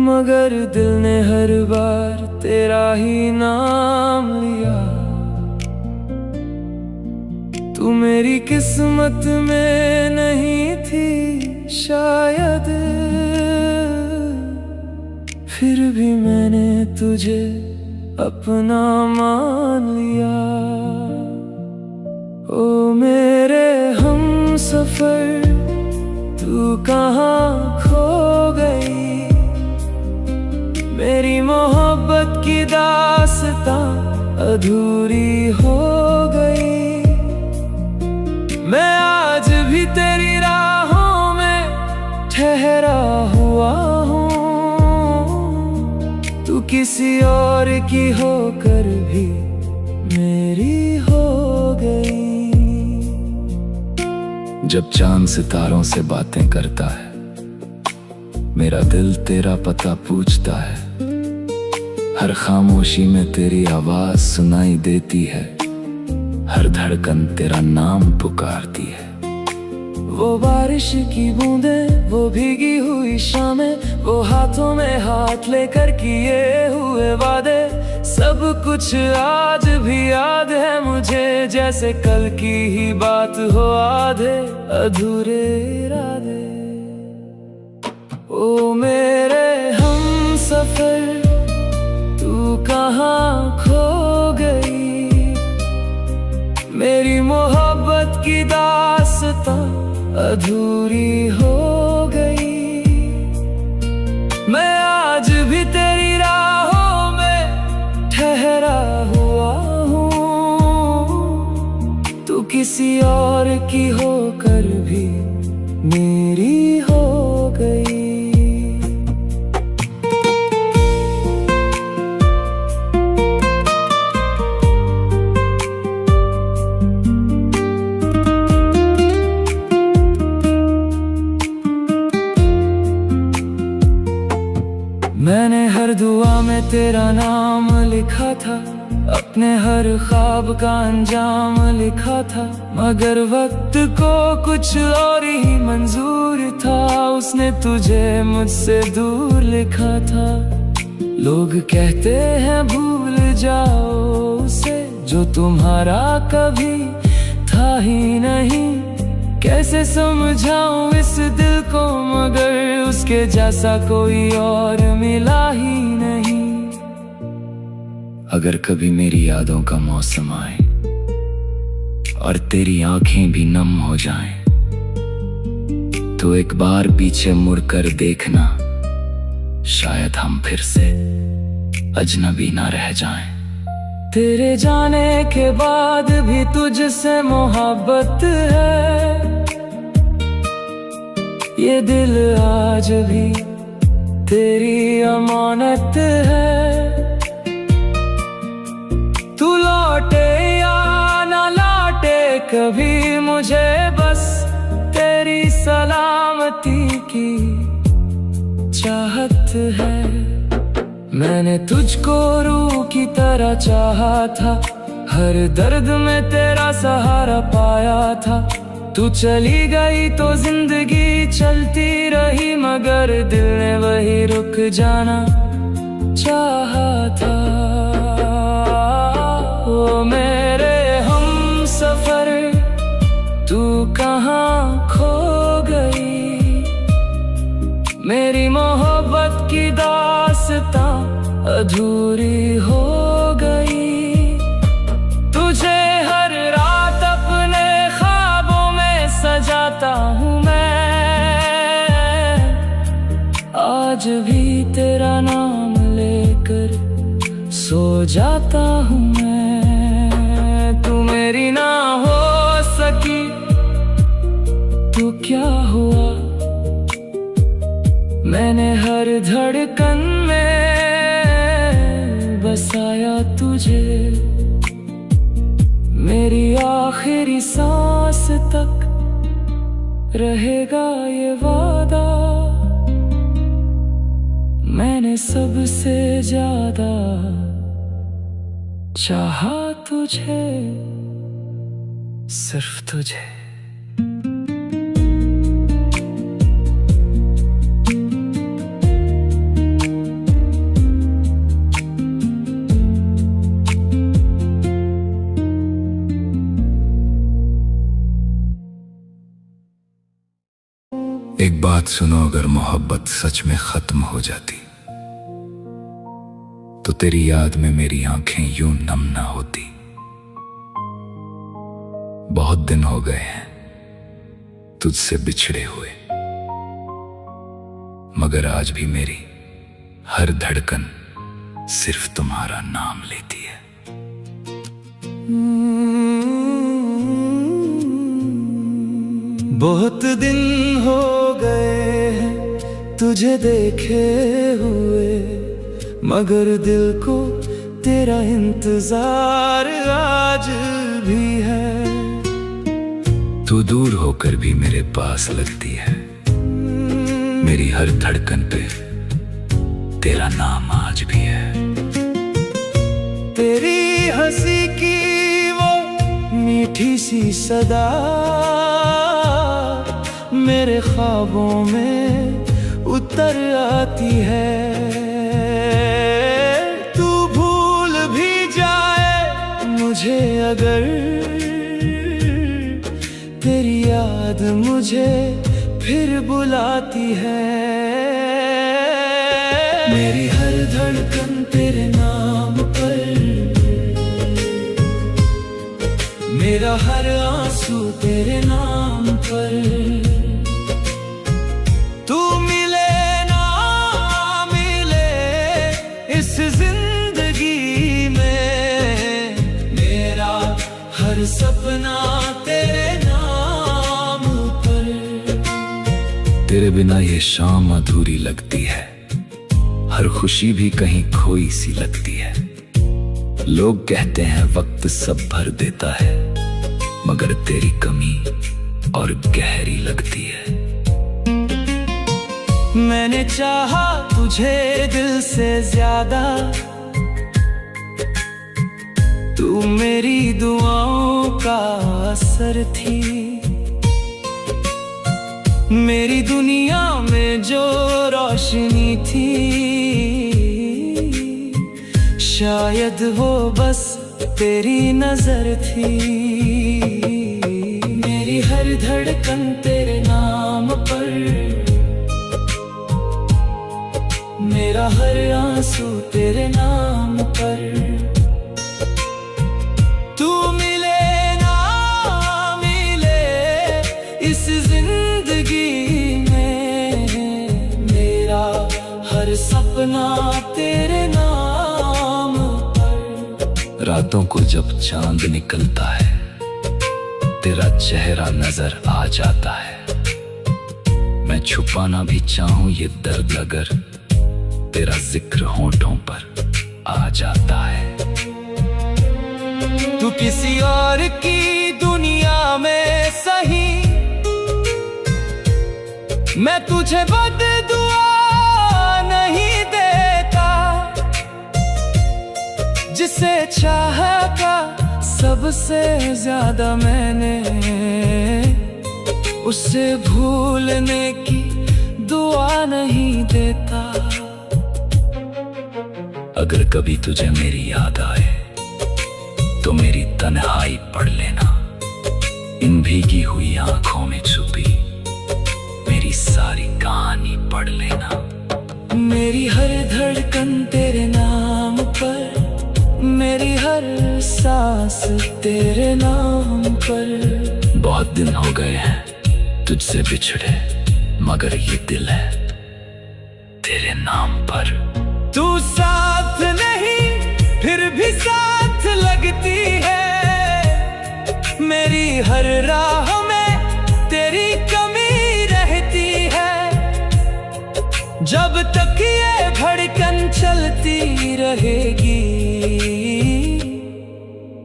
मगर दिल ने हर बार तेरा ही नाम लिया। तू मेरी किस्मत में नहीं थी शायद, फिर भी मैंने तुझे अपना मान लिया। ओ मेरे हम सफर तू कहाँ खो गई, मेरी मोहब्बत की दास्तां अधूरी हो गई। मैं आज भी तेरी राहों में ठहरा हुआ हूँ, तू किसी और की होकर भी मेरी हो गई। जब चांद सितारों से बातें करता है, मेरा दिल तेरा पता पूछता है। हर खामोशी में तेरी आवाज सुनाई देती है, हर धड़कन तेरा नाम पुकारती है। वो बारिश की बूंदें, वो भीगी हुई शामें, वो हाथों में हाथ लेकर किए हुए वादे, सब कुछ आज भी याद है मुझे, जैसे कल की ही बात हो आधे अधूरे इरादे। ओ मेरे हम सफर तू कहाँ खो गई, मेरी मोहब्बत की दास्तां अधूरी हो गई। मैं आज भी तेरी राहों में ठहरा हुआ हूँ, तू किसी और की होकर भी मेरी हो गई। मैंने हर दुआ में तेरा नाम लिखा था, अपने हर ख्वाब का अंजाम लिखा था, मगर वक्त को कुछ और ही मंजूर था, उसने तुझे मुझसे दूर लिखा था। लोग कहते हैं भूल जाओ उसे, जो तुम्हारा कभी था ही नहीं। कैसे समझाऊं इस दिल को, मगर उसके जैसा कोई और मिला ही नहीं। अगर कभी मेरी यादों का मौसम आए और तेरी आंखें भी नम हो जाएं, तो एक बार पीछे मुड़कर देखना, शायद हम फिर से अजनबी ना रह जाएं। तेरे जाने के बाद भी तुझसे मोहब्बत है, ये दिल आज भी तेरी अमानत है। तू लौटे या ना लौटे कभी, मुझे बस तेरी सलामती की चाहत है। मैंने तुझको रूह की तरह चाहा था, हर दर्द में तेरा सहारा पाया था। तू चली गई तो जिंदगी चलती रही, मगर दिल ने वही रुक जाना चाहा था। ओ मेरे हम सफर, तू कहाँ खो गई? मेरी मोहब्बत की दास्तां अधूरी हो गई। तुझे हर रात अपने ख्वाबों में सजाता हूँ मैं, आज भी तेरा नाम लेकर सो जाता हूँ मैं। तू मेरी ना हो सकी, तू क्या हुआ? मैंने हर धड़कन में बसाया तुझे, मेरी आखिरी सांस तक रहेगा ये वादा। मैंने सबसे ज्यादा चाहा तुझे, सिर्फ तुझे। एक बात सुनो, अगर मोहब्बत सच में खत्म हो जाती तो तेरी याद में मेरी आंखें यूं नम ना होती। बहुत दिन हो गए हैं तुझसे बिछड़े हुए, मगर आज भी मेरी हर धड़कन सिर्फ तुम्हारा नाम लेती है। बहुत दिन हो गए हैं तुझे देखे हुए, मगर दिल को तेरा इंतजार आज भी है। तू दूर होकर भी मेरे पास लगती है, मेरी हर धड़कन पे तेरा नाम आज भी है। तेरी हंसी की वो मीठी सी सदा मेरे ख्वाबों में उतर आती है। तू भूल भी जाए मुझे अगर, तेरी याद मुझे फिर बुलाती है। मेरी हर धड़कन तेरे नाम पर, मेरा हर आंसू तेरे नाम पर। तू मिले ना मिले इस जिंदगी में, मेरा हर सपना तेरे नाम पर। तेरे बिना ये शाम अधूरी लगती है, हर खुशी भी कहीं खोई सी लगती है। लोग कहते हैं वक्त सब भर देता है, मगर तेरी कमी और गहरी लगती है। मैंने चाहा तुझे दिल से ज्यादा, तू मेरी दुआओं का असर थी। मेरी दुनिया में जो रोशनी थी, शायद वो बस तेरी नजर थी। मेरी हर धड़कन तेरे नाम पर, मेरा हर आंसू तेरे नाम पर। तू मिले ना मिले इस जिंदगी सपना तेरे नाम पर। रातों को जब चांद निकलता है तेरा चेहरा नजर आ जाता है। मैं छुपाना भी चाहूं ये दर्द अगर तेरा जिक्र होठों पर आ जाता है। तू किसी और की दुनिया में सही, मैं तुझे बद्दुआ नहीं देता। जिसे चाहा था सबसे ज्यादा मैंने, उसे भूलने की दुआ नहीं देता। अगर कभी तुझे मेरी याद आए तो मेरी तन्हाई पढ़ लेना। इन भीगी हुई आंखों में छुपी मेरी सारी कहानी पढ़ लेना। मेरी हर धड़कन तेरे नाम पर, मेरी हर सांस तेरे नाम पर। बहुत दिन हो गए हैं तुझसे बिछड़े, मगर ये दिल है तेरे नाम पर। तू साथ नहीं फिर भी साथ लगती है। मेरी हर राह में तेरी कमी रहती है। जब तक ये धड़कन चलती रहेगी,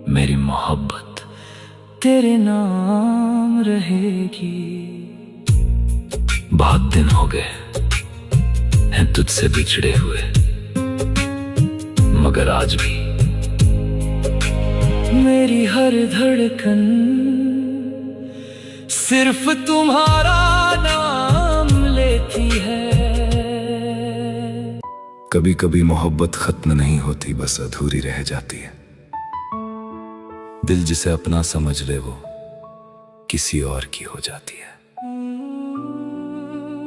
मेरी मोहब्बत तेरे नाम रहेगी। बहुत दिन हो गए हैं तुझसे बिछड़े हुए, मगर आज भी मेरी हर धड़कन सिर्फ तुम्हारा नाम लेती है। कभी कभी मोहब्बत खत्म नहीं होती, बस अधूरी रह जाती है। दिल जिसे अपना समझ ले वो किसी और की हो जाती है।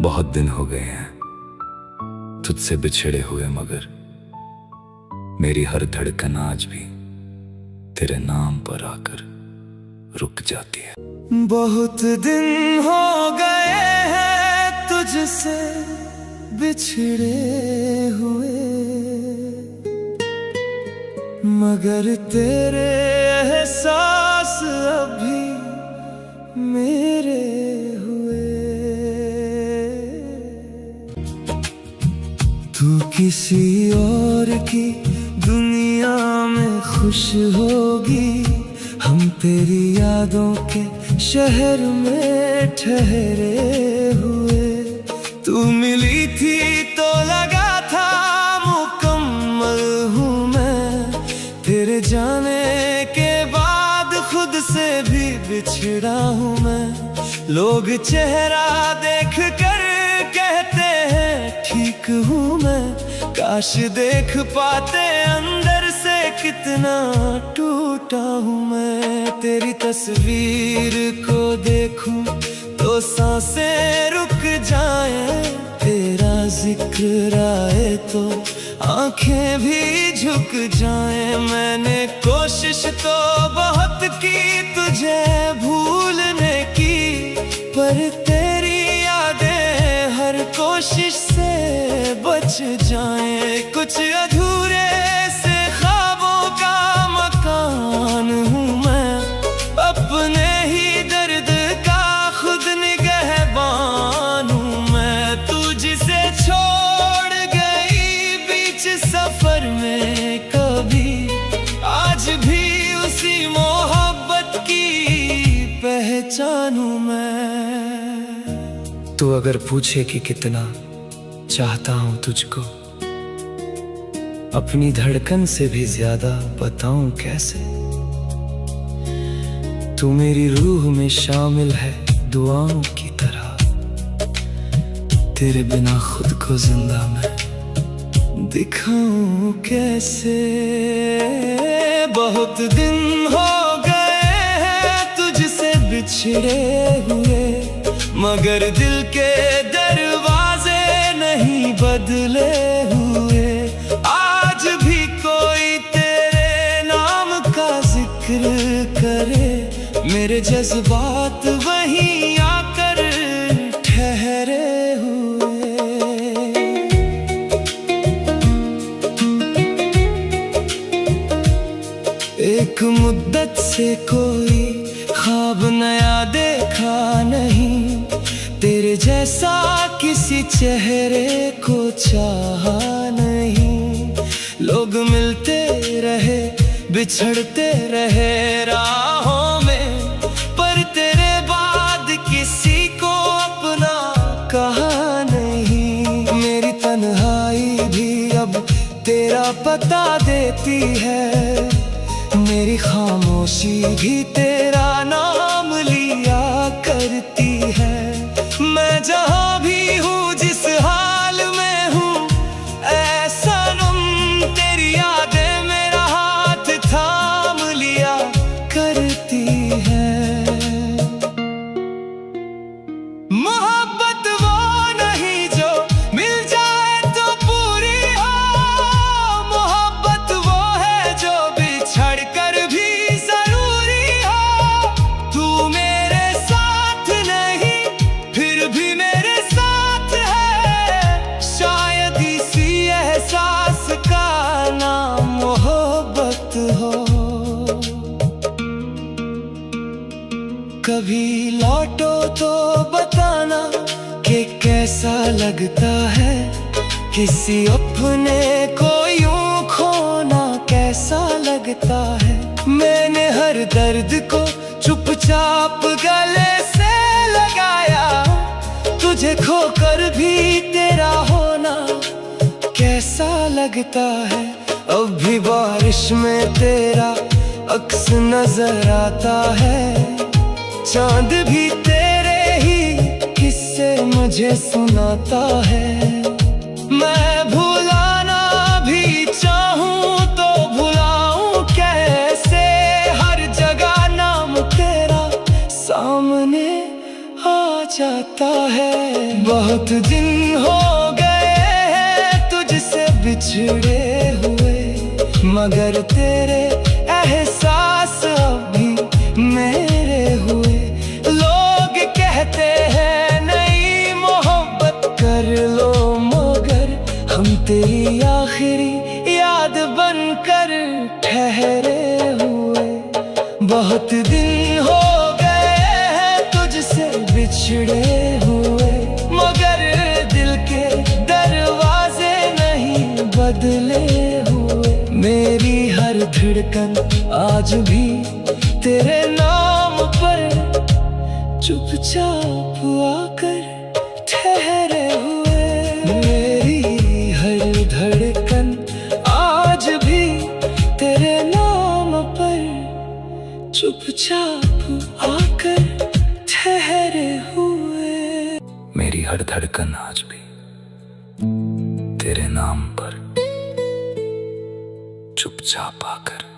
बहुत दिन हो गए हैं तुझसे बिछड़े हुए, मगर मेरी हर धड़कन आज भी तेरे नाम पर आकर रुक जाती है। बहुत दिन हो गए हैं तुझसे बिछड़े हुए, मगर तेरे एहसास अभी मेरे हुए। तू किसी और की दुनिया में खुश होगी, हम तेरी यादों के शहर में ठहरे हुए। तू मिली थी तो लगा था मुकम्मल हूँ मैं, तेरे जाने के बाद खुद से भी बिछड़ा हूँ मैं। लोग चेहरा देख कर कहते हैं ठीक हूँ मैं, काश देख पाते अंदर से कितना टूटा हूँ मैं। तेरी तस्वीर को देखूं तो सांसें रुक जाएं, तेरा जिक्र आए तो आंखें भी झुक जाएं। मैंने कोशिश तो बहुत की तुझे भूलने की, पर तेरी यादें हर कोशिश से बच जाएं। कुछ अधूरे से ख्वाबों का मकान हूँ मैं, अपने ही दर्द का खुद निगहबान हूँ मैं। तू जिसे छोड़ गई बीच सफर में कभी, आज भी उसी मोहब्बत की पहचान हूँ मैं। तू अगर पूछे कि कितना चाहता हूँ तुझको, अपनी धड़कन से भी ज्यादा बताऊं कैसे। तू मेरी रूह में शामिल है दुआओं की तरह, तेरे बिना खुद को जिंदा मैं दिखाऊं कैसे। बहुत दिन हो गए हैं तुझसे बिछड़े हुए, मगर दिल के दरवाजे नहीं बदले हुए। आज भी कोई तेरे नाम का जिक्र करे, मेरे जज्बात वहीं आकर ठहरे हुए। एक मुद्दत से कोई ख्वाब नया देखा नहीं, तेरे जैसा किसी चेहरे को चाहा नहीं। लोग मिलते रहे बिछड़ते रहे राहों में, पर तेरे बाद किसी को अपना कहा नहीं। मेरी तन्हाई भी अब तेरा पता देती है, मेरी खामोशी भी तेरा नाम लिया करती है। मैं जहाँ भी हूँ जिस हाल में हूँ, ऐसा तेरी यादें मेरा हाथ थाम लिया करती है। मोहब्बत वो नहीं जो मिल जाए तो पूरी हो, मोहब्बत वो है जो बिछड़ कर भी जरूरी हो। तू मेरे साथ नहीं फिर भी मेरे साथ है, शायद इसी एहसास का नाम मोहब्बत हो। कभी लौटो तो बताना कि कैसा लगता है, किसी अपने को यूं खोना कैसा लगता है। मैंने हर दर्द को चुपचाप गले से लगाया, तुझे खोकर भी तेरा होना कैसा लगता है। अब भी बारिश में तेरा अक्स नजर आता है, चांद भी तेरे ही किस्से मुझे सुनाता है। मैं भुलाना भी चाहूं तो भुलाऊं कैसे, हर जगह नाम तेरा सामने आ जाता है। बहुत दिन हो गए हैं तुझसे बिछड़े हुए, मगर तेरे एहसास अभी मेरे हुए। लोग कहते हैं नई मोहब्बत कर लो, मगर हम तेरी आखिरी याद बनकर ठहरे हुए। बहुत दिन हो गए हैं तुझसे बिछड़े हुए, मगर दिल के दरवाजे नहीं बदले हुए। मेरी हर धड़कन आज भी तेरे नाम पर चुपचाप आकर ठहरे हुए। मेरी हर धड़कन आज भी तेरे नाम पर चुपचाप आकर ठहरे हुए। मेरी हर धड़कन आज भी तेरे नाम पर चुपचाप आकर